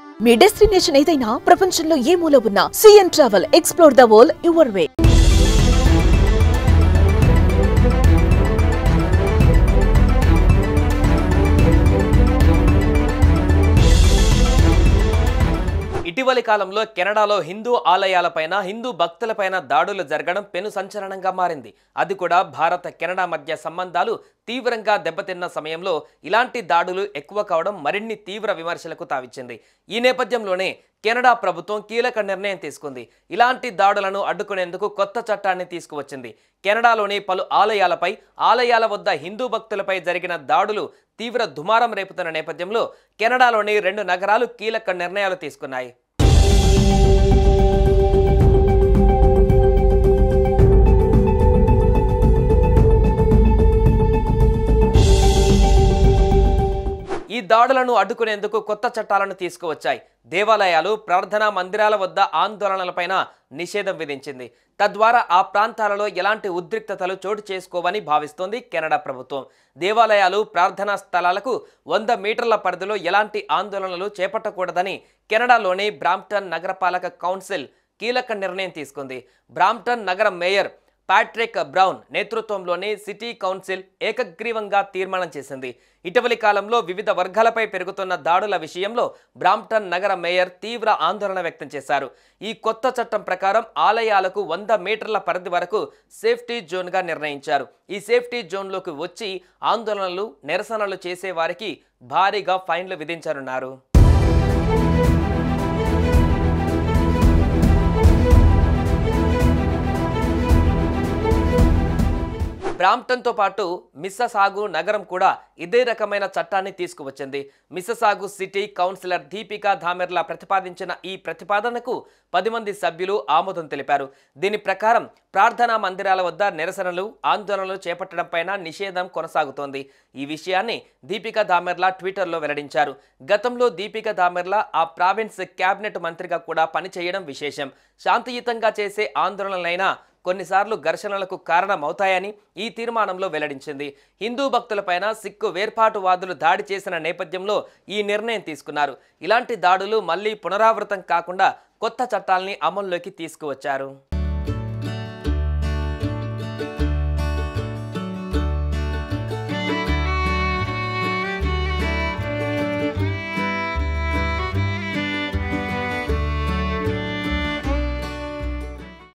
మీ destination ఏదైనా ప్రపంచంలో ఏ మూల ఉన్నా CN travel explore the world your way. ఇటీవలి కాలంలో కెనడాలో హిందూ ఆలయాలపైన హిందూ భక్తులపైన దాడులు జరగడం పెను సంచలనంగా మారింది. అది కూడా భారత కెనడా మధ్య సంబంధాలు తీవ్రంగా దెబ్బతిన్న సమయంలో ఇలాంటి దాడులు ఎక్కువ కావడం మరిన్ని తీవ్ర విమర్శలకు తావిచ్చింది. ఈ నేపథ్యంలోనే కెనడా ప్రభుత్వం కీలక నిర్ణయం తీసుకుంది. ఇలాంటి దాడులను అడ్డుకునేందుకు కొత్త చట్టాన్ని తీసుకువచ్చింది. కెనడాలోని పలు ఆలయాల వద్ద హిందూ భక్తులపై జరిగిన దాడులు తీవ్ర దుమారం రేపుతున్న నేపథ్యంలో కెనడాలోని 2 నగరాలు కీలక నిర్ణయాలు తీసుకున్నాయి. ఈ దాడులను అడ్డుకునేందుకు కొత్త చట్టాలను తీసుకువచ్చాయి. దేవాలయాలు, ప్రార్థనా మందిరాల వద్ద ఆందోళనలపైన నిషేధం విధించింది. తద్వారా ఆ ప్రాంతాలలో ఎలాంటి ఉద్రిక్తతలు చోటు చేసుకోవని భావిస్తోంది కెనడా ప్రభుత్వం. దేవాలయాలు, ప్రార్థనా స్థలాలకు 100 మీటర్ల పరిధిలో ఎలాంటి ఆందోళనలు చేపట్టకూడదని కెనడాలోని బ్రాంప్టన్ నగరపాలక కౌన్సిల్ కీలక నిర్ణయం తీసుకుంది. బ్రాంప్టన్ నగర మేయర్ ప్యాట్రిక్ బ్రౌన్ నేతృత్వంలోని సిటీ కౌన్సిల్ ఏకగ్రీవంగా తీర్మానం చేసింది. ఇటీవలి కాలంలో వివిధ వర్గాలపై పెరుగుతున్న దాడుల విషయంలో బ్రాంప్టన్ నగర మేయర్ తీవ్ర ఆందోళన వ్యక్తం చేశారు. ఈ కొత్త చట్టం ప్రకారం ఆలయాలకు 100 మీటర్ల పరిధి వరకు సేఫ్టీ జోన్గా నిర్ణయించారు. ఈ సేఫ్టీ జోన్లోకి వచ్చి ఆందోళనలు, నిరసనలు చేసే వారికి భారీగా ఫైన్లు విధించనున్నారు. బ్రాంప్టన్తో పాటు మిస్ససాగు నగరం కూడా ఇదే రకమైన చట్టాన్ని తీసుకువచ్చింది. మిస్ససాగు సిటీ కౌన్సిలర్ దీపికా ధామెర్లా ప్రతిపాదించిన ఈ ప్రతిపాదనకు 10 మంది సభ్యులు ఆమోదం తెలిపారు. దీని ప్రకారం ప్రార్థనా మందిరాల వద్ద నిరసనలు, ఆందోళనలు చేపట్టడంపైన నిషేధం కొనసాగుతోంది. ఈ విషయాన్ని దీపికా ధామెర్లా ట్విట్టర్లో వెల్లడించారు. గతంలో దీపికా ధామెర్లా ఆ ప్రావిన్స్ క్యాబినెట్ మంత్రిగా కూడా పనిచేయడం విశేషం. శాంతియుతంగా చేసే ఆందోళనలైనా కొన్నిసార్లు ఘర్షణలకు కారణమవుతాయని ఈ తీర్మానంలో వెల్లడించింది. హిందూ భక్తులపైన సిక్కు వేర్పాటువాదులు దాడి చేసిన నేపథ్యంలో ఈ నిర్ణయం తీసుకున్నారు. ఇలాంటి దాడులు మళ్లీ పునరావృతం కాకుండా కొత్త చట్టాల్ని అమల్లోకి తీసుకువచ్చారు.